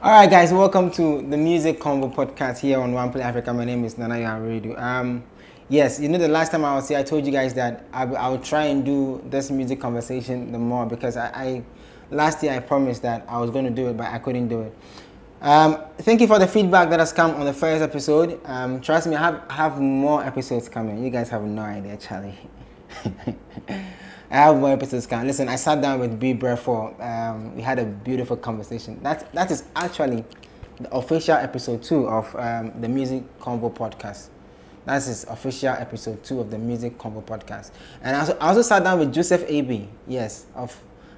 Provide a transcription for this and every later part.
Alright guys, welcome to the Music Convo podcast here on OneplayAfrica. My name is Nana Yaredu. Yes, you know the last time I was here, I told you guys that I would try and do this music conversation the more because last year I promised that I was going to do it, but I couldn't do it. Thank you for the feedback that has come on the first episode. Trust me, I have more episodes coming. You guys have no idea, Charlie. I have more episodes coming. Listen, I sat down with B. Breford. We had a beautiful conversation. That is actually the official episode 2 of the Music Convo podcast. That's his official episode 2 of the Music Convo podcast. And I also sat down with Joseph A.B. Yes, of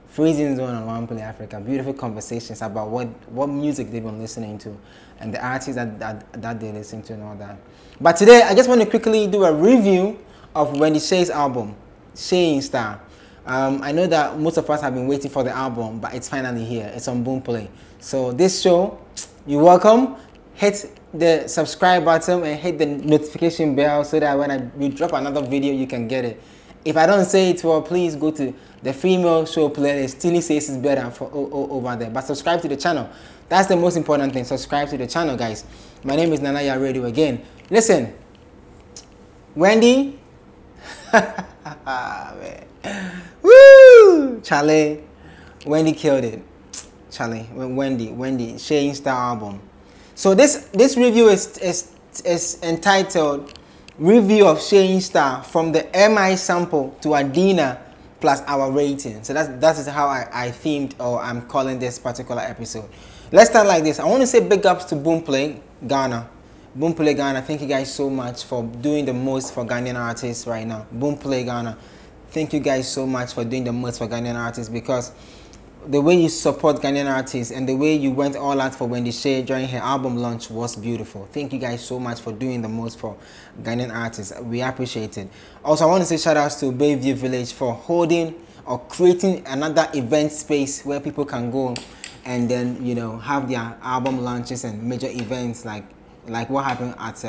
Freezing Zone on OneplayAfrica. Beautiful conversations about what music they've been listening to and the artists that they listen to and all that. But today, I just want to quickly do a review of Wendy Shay's album, Shining Star. I know that most of us have been waiting for the album, but it's finally here. It's on Boomplay. So this show, you're welcome. Hit the subscribe button and hit the notification bell so that when we drop another video, you can get it. If I don't say it well, please go to the female show playlist. Tilly says it's better for over there. But subscribe to the channel. That's the most important thing. Subscribe to the channel, guys. My name is Nana Yaredu again. Listen, Wendy. Man. Woo! Charlie, Wendy killed it. Charlie, Wendy, Shining Star album. So this review is entitled Review of Shining Star from the MI sample to Adina plus our rating. So that is how I themed, or I'm calling this particular episode. Let's start like this. I want to say big ups to Boomplay Ghana. Boomplay Ghana, thank you guys so much for doing the most for Ghanaian artists right now. Boomplay Ghana. Thank you guys so much for doing the most for Ghanaian artists, because the way you support Ghanaian artists and the way you went all out for Wendy Shay during her album launch was beautiful. Thank you guys so much for doing the most for Ghanaian artists. We appreciate it. Also, I want to say shout outs to Bayview Village for holding or creating another event space where people can go and then, you know, have their album launches and major events like what happened at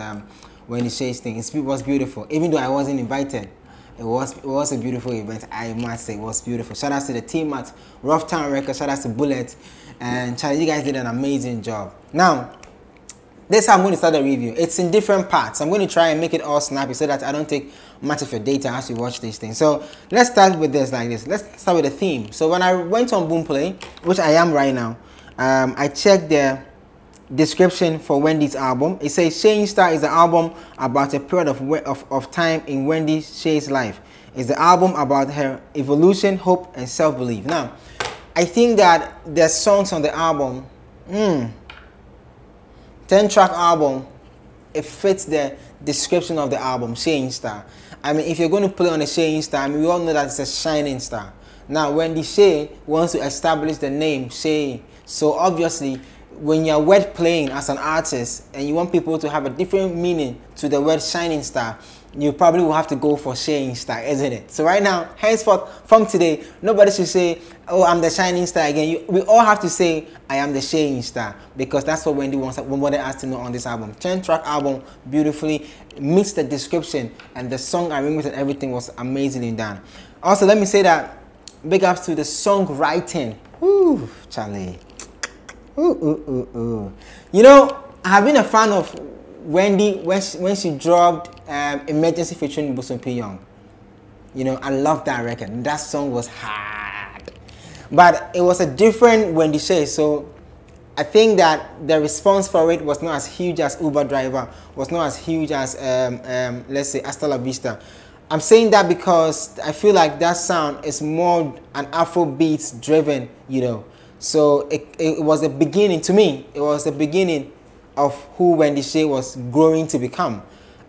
Wendy Shay's thing. It was beautiful. Even though I wasn't invited, it was a beautiful event, I must say. It was beautiful. Shout out to the team at Rough Town Records. Shout out to Bullet. And Charlie, you guys did an amazing job. Now, this is how I'm going to start the review. It's in different parts. I'm going to try and make it all snappy so that I don't take much of your data as you watch these things. So let's start with this like this. Let's start with the theme. So when I went on Boomplay, which I am right now, I checked the description for Wendy's album. It says Shining Star is an album about a period of time in Wendy Shay's life. It's the album about her evolution, hope, and self-belief. Now, I think that the songs on the album, 10-track album, it fits the description of the album, Shining Star. I mean, if you're going to play on a Shining Star, I mean, we all know that it's a shining star. Now, Wendy Shay wants to establish the name Shay. So obviously, when you're word playing as an artist and you want people to have a different meaning to the word shining star, you probably will have to go for Shining Star, isn't it? So right now, henceforth, from today, nobody should say, oh, I'm the shining star again. We all have to say, I am the Shining Star, because that's what Wendy wanted us to know on this album. 10-track album, beautifully meets the description, and the song arrangement and everything was amazingly done. Also, let me say that big ups to the songwriting. Ooh, Charlie. Ooh. You know, I have been a fan of Wendy when she dropped Emergency featuring Bosom P. Young. You know, I love that record. That song was hard. But it was a different Wendy Shay, so I think that the response for it was not as huge as Uber Driver, was not as huge as, let's say, Hasta La Vista. I'm saying that because I feel like that sound is more an Afrobeats driven, you know. So it was the beginning, to me, it was the beginning of who Wendy Shay was growing to become.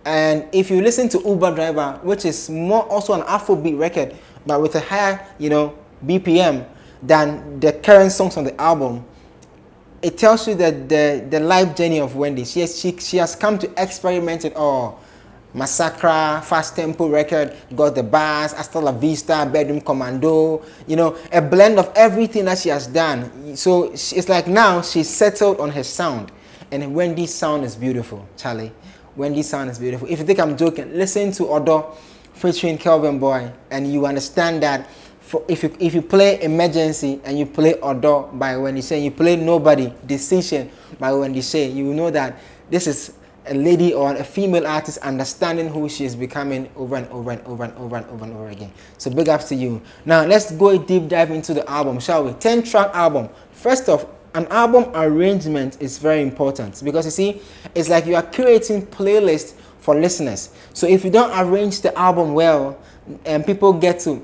And if you listen to Uber Driver, which is more also an Afrobeat record, but with a higher, you know, BPM than the current songs on the album, it tells you that the life journey of Wendy. She has come to experiment it all. Massacre, fast tempo record, got the bars, Hasta La Vista, Bedroom Commando, you know, a blend of everything that she has done. So it's like now she's settled on her sound, and Wendy's sound is beautiful, Charlie. Wendy's sound is beautiful. If you think I'm joking, listen to Odo featuring Kelvin Boy, and you understand that if you play Emergency and you play Odo by Wendy Shay, you play Nobody, Decision by Wendy Shay, you will know that this is a lady or a female artist understanding who she is becoming over and over and over and over and over and over again. So big ups to you. Now let's go a deep dive into the album, shall we? 10-track album. First off, an album arrangement is very important because you see, it's like you are curating playlists for listeners. So if you don't arrange the album well, and people get to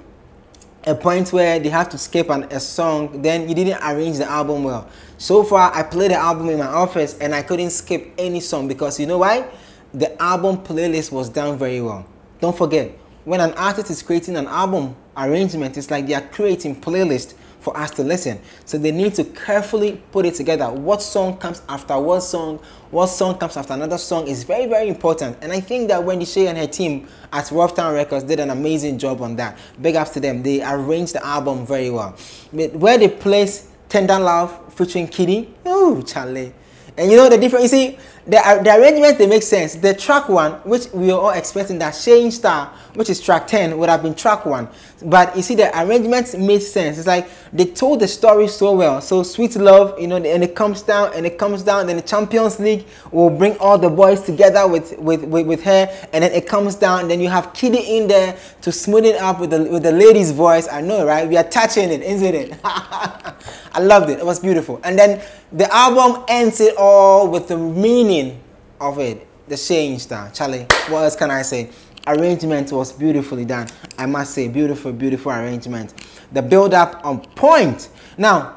a point where they have to skip a song, then you didn't arrange the album well. So far, I played the album in my office and I couldn't skip any song because you know why? The album playlist was done very well. Don't forget, when an artist is creating an album arrangement, it's like they are creating playlist for us to listen. So they need to carefully put it together. What song comes after what song comes after another song is very, very important. And I think that Wendy Shay and her team at Rough Town Records did an amazing job on that. Big ups to them. They arranged the album very well. But where they place Tender Love featuring Kitty, ooh, Charlie. And you know the difference, you see, the arrangement, they make sense. The track 1, which we were all expecting that Shining Star, which is track 10, would have been track 1. But you see, the arrangements made sense. It's like they told the story so well. So Sweet Love, you know, and it comes down, and it comes down, then the Champions League will bring all the boys together with her, and then it comes down, and then you have Kitty in there to smooth it up with the lady's voice. I know, right? We are touching it, isn't it? I loved it. It was beautiful. And then the album ends it all with the meaning of it. The Shining Star. Charlie, what else can I say? Arrangement was beautifully done. I must say, beautiful, beautiful arrangement. The build-up on point. Now,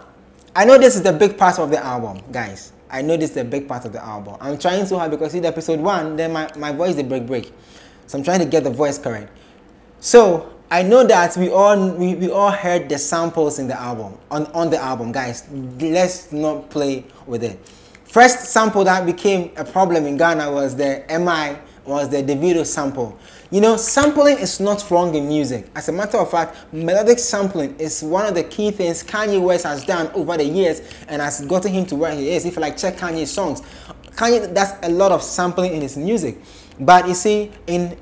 I know this is the big part of the album, guys. I know this is the big part of the album. I'm trying so hard because see the episode 1, then my voice did break. So I'm trying to get the voice correct. So I know that we all heard the samples in the album, on the album, guys. Let's not play with it. First sample that became a problem in Ghana was the Davido sample. You know, sampling is not wrong in music. As a matter of fact, melodic sampling is one of the key things Kanye West has done over the years and has gotten him to where he is. If you like check Kanye's songs, Kanye does a lot of sampling in his music. But you see, in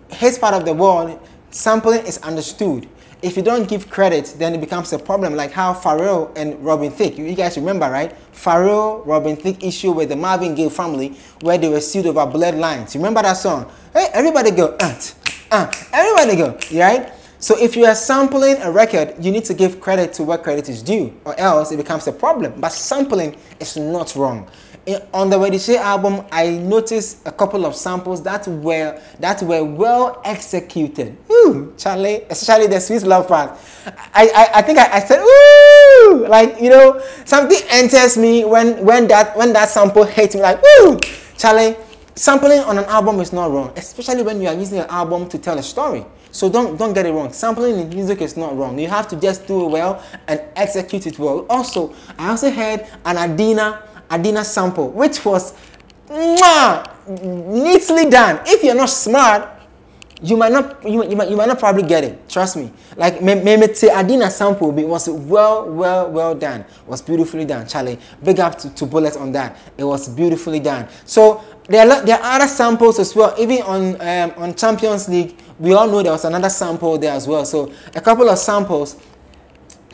his part of the world, sampling is understood. If you don't give credit, then it becomes a problem, like how Pharrell and Robin Thicke, you guys remember, right? Pharrell, Robin Thicke issue with the Marvin Gaye family where they were sued over bloodlines. You remember that song? Hey, everybody go, everybody go, right? So if you are sampling a record, you need to give credit to what credit is due, or else it becomes a problem. But sampling is not wrong. On the Wendy Shay album, I noticed a couple of samples that were well executed. Ooh, Charlie, especially the Sweet Love part. I think I said, ooh, like, you know, something enters me when that sample hits me, like, ooh, Charlie. Sampling on an album is not wrong, especially when you are using an album to tell a story. So don't get it wrong. Sampling in music is not wrong. You have to just do it well and execute it well. Also, I also heard an Adina sample, which was neatly done. If you're not smart, you might not probably get it. Trust me. Like Adina sample was well done. Was beautifully done. Charlie, big up to Bullet on that. It was beautifully done. So there are other samples as well. Even on Champions League, we all know there was another sample there as well. So a couple of samples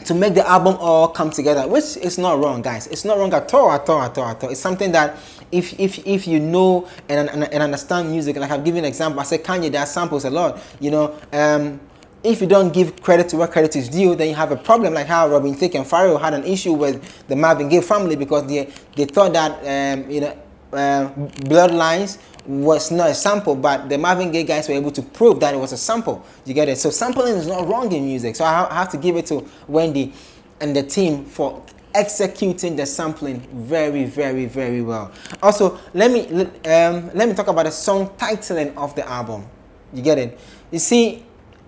to make the album all come together, which is not wrong, guys. It's not wrong at all. It's something that if you know and understand music, like I've given an example, I said Kanye, there are samples a lot, you know. If you don't give credit to what credit is due, then you have a problem, like how Robin Thicke and Pharrell had an issue with the Marvin Gaye family because they thought that you know, Bloodlines was not a sample, but the Marvin Gaye guys were able to prove that it was a sample. You get it? So sampling is not wrong in music. So I have to give it to Wendy and the team for executing the sampling very well. Also, let me talk about the song titling of the album. You get it? You see,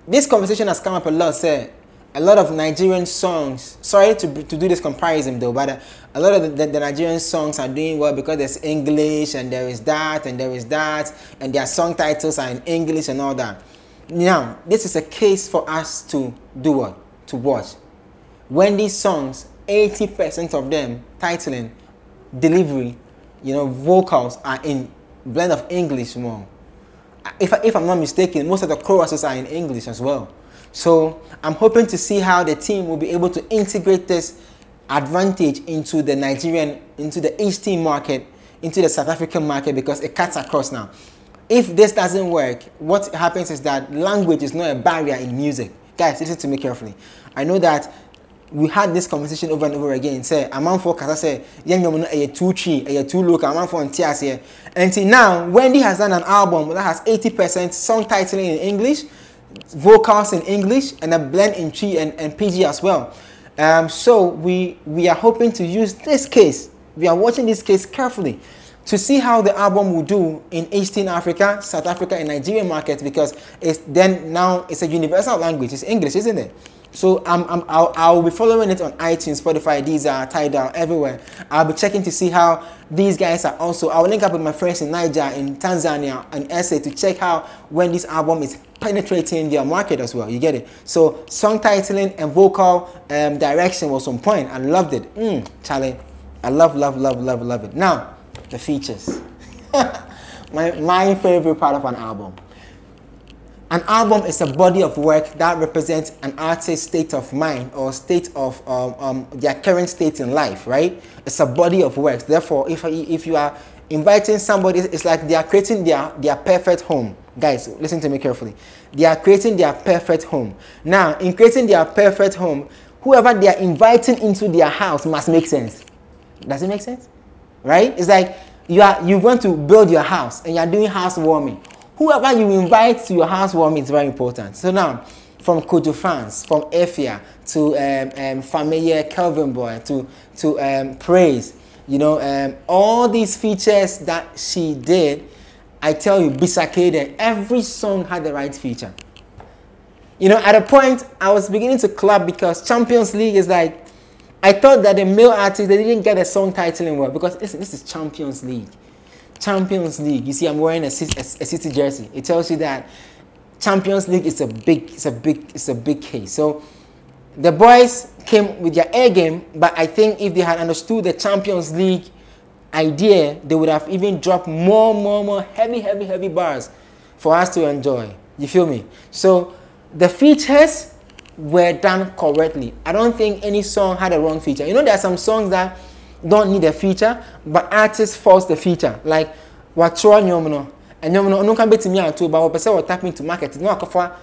this conversation has come up a lot. Say, a lot of Nigerian songs, sorry to do this comparison though, but a lot of the Nigerian songs are doing well because there's English and there is that and there is that, and their song titles are in English and all that. Now, this is a case for us to do what? To watch. Wendy's songs, 80% of them, titling, delivery, you know, vocals are in blend of English more. If I'm not mistaken, most of the choruses are in English as well. So I'm hoping to see how the team will be able to integrate this advantage into the Nigerian, into the Eastern market, into the South African market, because it cuts across now. If this doesn't work, what happens is that language is not a barrier in music. Guys, listen to me carefully. I know that we had this conversation over and over again. Say, a man for Kasa say, a 2-3, a 2 look, a man for Ntias here. Until now, Wendy has done an album that has 80% song titling in English, vocals in English, and a blend in Chi and PG as well. So we are hoping to use this case. We are watching this case carefully to see how the album will do in Eastern Africa, South Africa, and Nigerian markets, because now it's a universal language. It's English, isn't it? So I'll be following it on iTunes, Spotify, Deezer, Tidal, everywhere. I'll be checking to see how these guys are also. I'll link up with my friends in Niger, in Tanzania, and SA to check how when this album is penetrating their market as well. You get it? So song titling and vocal direction was on point. I loved it. Charlie, I love it. Now, the features. my favorite part of an album. An album is a body of work that represents an artist's state of mind or state of their current state in life, right? It's a body of work. Therefore, if you are inviting somebody, it's like they are creating their perfect home. Guys, listen to me carefully. They are creating their perfect home. Now, in creating their perfect home, whoever they are inviting into their house must make sense. Does it make sense? Right? It's like you want to build your house and you are doing housewarming. Whoever you invite to your housewarming is very important. So now, from Kojo France, from Efia to Familiar Kelvin Boy to Praise, you know, all these features that she did, I tell you, Bisakade, every song had the right feature. You know, at a point, I was beginning to clap because Champions League is like, I thought that the male artists, they didn't get a song titling well, because this is Champions League. Champions League. You see, I'm wearing a City jersey. It tells you that Champions League is a big case. So the boys came with their A game, but I think if they had understood the Champions League idea, they would have even dropped more heavy bars for us to enjoy. You feel me? So the features were done correctly. I don't think any song had a wrong feature. You know, there are some songs that don't need a feature, but artists force the feature. Like what nyomono and nyomono no can be to me and too, but what person will tap into market no akafa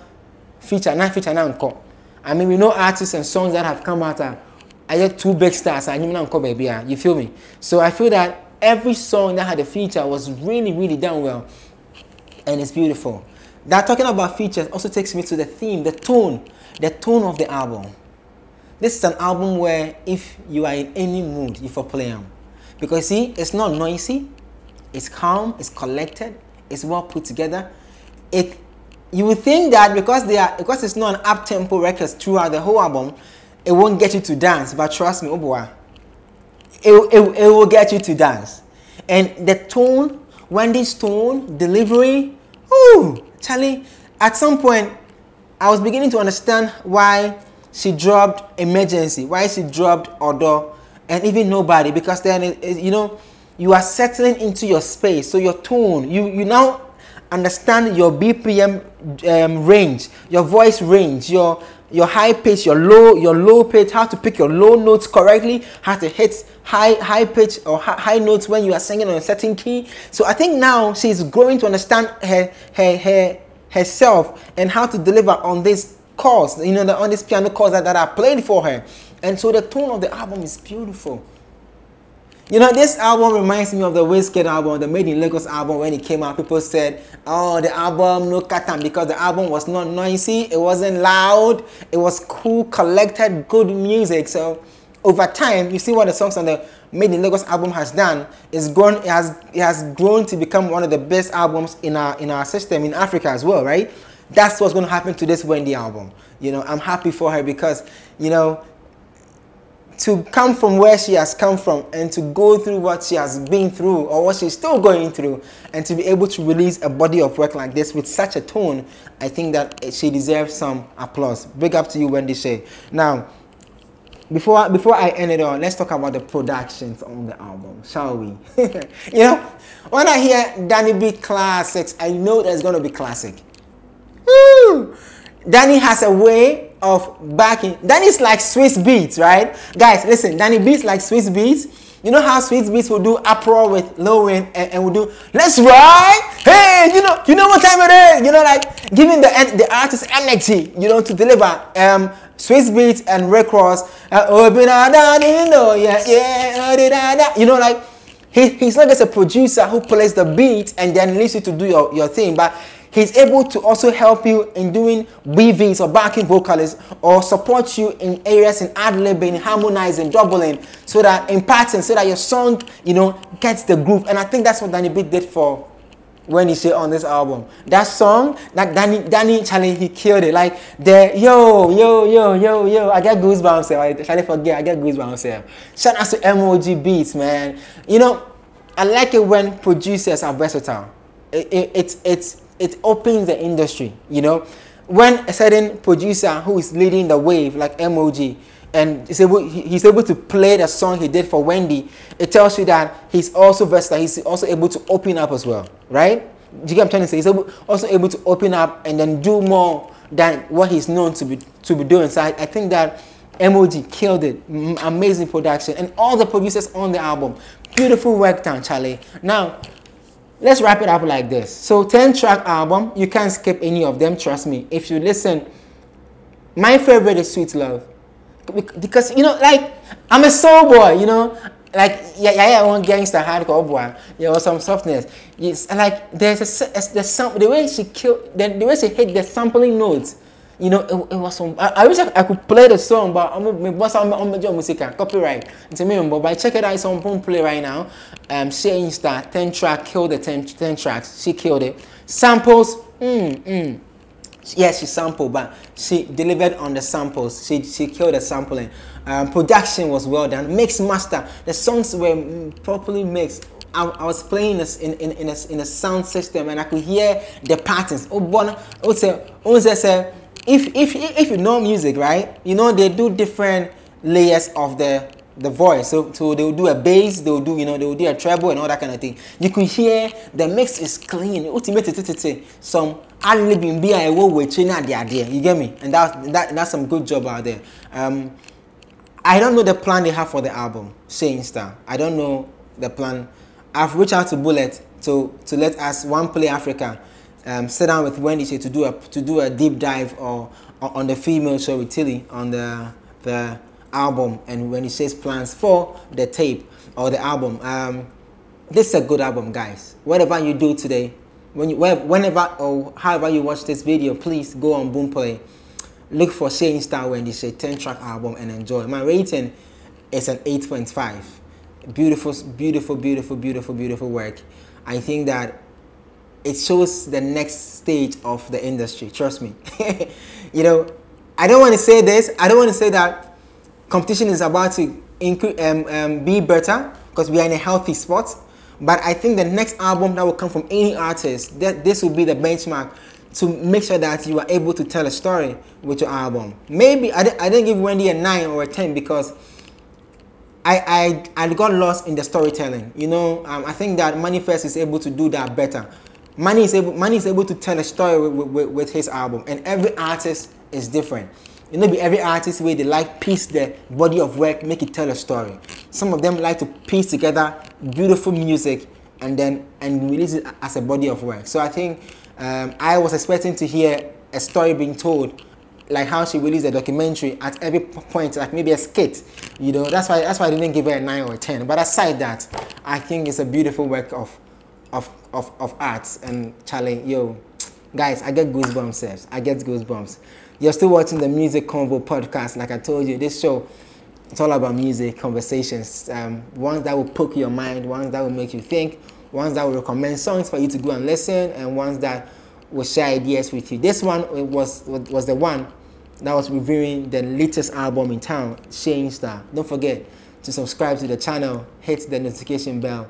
feature now nko. I mean, we know artists and songs that have come out I get 2 big stars and nko baby. You feel me? So I feel that every song that had a feature was really done well, and it's beautiful. That talking about features also takes me to the theme, the tone of the album. This is an album where if you are in any mood, you for play them. Because see, it's not noisy, it's calm, it's collected, it's well put together. You would think that because it's not an up-tempo record throughout the whole album, it won't get you to dance. But trust me, oh boy, it will get you to dance. And the tone, Wendy's tone, delivery, ooh, Charlie, at some point, I was beginning to understand why she dropped Emergency, why she dropped Odo, and even Nobody, because then, you know, you are settling into your space. So your tone, you now understand your BPM range, your voice range, your high pitch, your low pitch, how to pick your low notes correctly, how to hit high pitch or high notes when you are singing on a certain key. So I think now she's growing to understand herself and how to deliver on this chords, you know, on this piano chords that are played for her. And so the tone of the album is beautiful. You know, this album reminds me of the Wizkid album, the Made in Lagos album. When it came out, people said, oh, the album no katam, because the album was not noisy, it wasn't loud, it was cool, collected, good music. So over time, you see what the songs on the Made in Lagos album has done. It has grown to become one of the best albums in our system in Africa as well, right? That's what's going to happen to this Wendy album. You know, I'm happy for her because, you know, to come from where she has come from and to go through what she has been through or what she's still going through, and to be able to release a body of work like this with such a tone, I think that she deserves some applause. Big up to you, Wendy Shay. Now, before I end it all, let's talk about the productions on the album, shall we? You know, when I hear Danny B classics, I know there's going to be classic. Woo! Danny has a way of backing. Danny's like Swiss beats, right? Guys, listen, Danny beats like Swiss beats. You know how Swiss beats will do uproar with low wind and will do let's ride. Hey, you know what time it is. You know, like giving the artist energy, you know, to deliver. Swiss beats and Rick Ross. You know, like he's not just a producer who plays the beat and then leaves you to do your thing, but he's able to also help you in doing weavings or backing vocalists, or support you in areas in ad-libbing, harmonizing, doubling, so that imparting, so that your song, you know, gets the groove. And I think that's what Danny B did for Wendy Shay on this album. That song, that Danny Charlie, he killed it. Like the yo, I get goosebumps. I try to forget, I get goosebumps. Shout out to MOG Beats, man. You know, I like it when producers are versatile. It opens the industry, you know. When a certain producer who is leading the wave, like MOG, and he's able to play the song he did for Wendy, it tells you that he's also versatile. He's also able to open up as well, right? Do you get what I'm trying to say? He's also able to open up and then do more than what he's known to be doing. So I think that MOG killed it. Amazing production, and all the producers on the album, beautiful work done, Charlie. Now, let's wrap it up like this. So 10-track album, you can't skip any of them, trust me. If you listen, my favorite is Sweet Love. Because, you know, like, I'm a soul boy, you know. Like, yeah, one gangster hardcore boy. Yeah, or some softness. It's like, there's the way she killed, the way she hit the sampling notes. You know, it was some. I wish I could play the song, but I'm on my music copyright. It's a minimum, but check it out. It's on Oneplay right now. SHAYNING 10-track, killed the 10 tracks. She killed it. Samples, yes, she sampled, but she delivered on the samples. She killed the sampling. Production was well done. Mix master, the songs were properly mixed. I was playing this in a sound system, and I could hear the patterns. Oh, Bona, if you know music, right? You know they do different layers of the voice. So they'll do a bass, they'll do a treble and all that kind of thing. You could hear the mix is clean. Some ad-libbing the idea. You get me? And that's some good job out there. I don't know the plan they have for the album, SHAYNING. I don't know the plan. I've reached out to Bullet to let us OneplayAfrica sit down with Wendy Shay to do a deep dive on the female show with Tilly on the album, and Wendy Shay's plans for the tape or the album. This is a good album, guys. Whatever you do today, whenever or however you watch this video, please go on Boomplay, look for SHAYNING Wendy Shay 10-track album and enjoy. My rating is an 8.5. Beautiful work. I think that it shows the next stage of the industry. Trust me. You know, I don't want to say this. I don't want to say that competition is about to be better, because we are in a healthy spot. But I think the next album that will come from any artist, this will be the benchmark to make sure that you are able to tell a story with your album. Maybe I didn't give Wendy a 9 or a 10 because I got lost in the storytelling. You know, I think that Manifest is able to do that better. Money is able to tell a story with his album, and every artist is different. You know, every artist way they like piece their body of work, make it tell a story. Some of them like to piece together beautiful music and release it as a body of work. So I think I was expecting to hear a story being told, like how she released a documentary at every point, like maybe a skit. You know, that's why I didn't give her a 9 or a 10. But aside that, I think it's a beautiful work of arts. And Charlie, yo, guys, I get goosebumps. I get goosebumps. You're still watching the Music Convo podcast. Like I told you, this show, it's all about music conversations. Ones that will poke your mind, ones that will make you think, ones that will recommend songs for you to go and listen, and ones that will share ideas with you. This one was the one that was reviewing the latest album in town, SHAYNING. Don't forget to subscribe to the channel, hit the notification bell,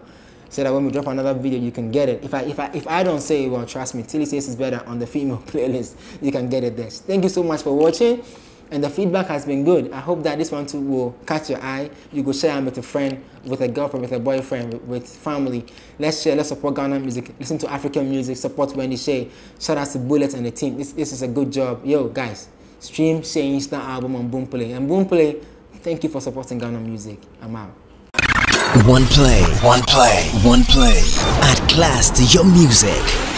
so that when we drop another video, you can get it. If I don't say it, well, trust me, Tilly says it's better on the female playlist. You can get it there. Thank you so much for watching. and the feedback has been good. I hope that this one too will catch your eye. You go share it with a friend, with a girlfriend, with a boyfriend, with family. Let's share, let's support Ghana music, listen to African music, support Wendy Shay. Shout out to Bullet and the team. This is a good job. Yo, guys, stream Shay's album on Boomplay. And Boomplay, thank you for supporting Ghana music. I'm out. Oneplay. Add class to your music.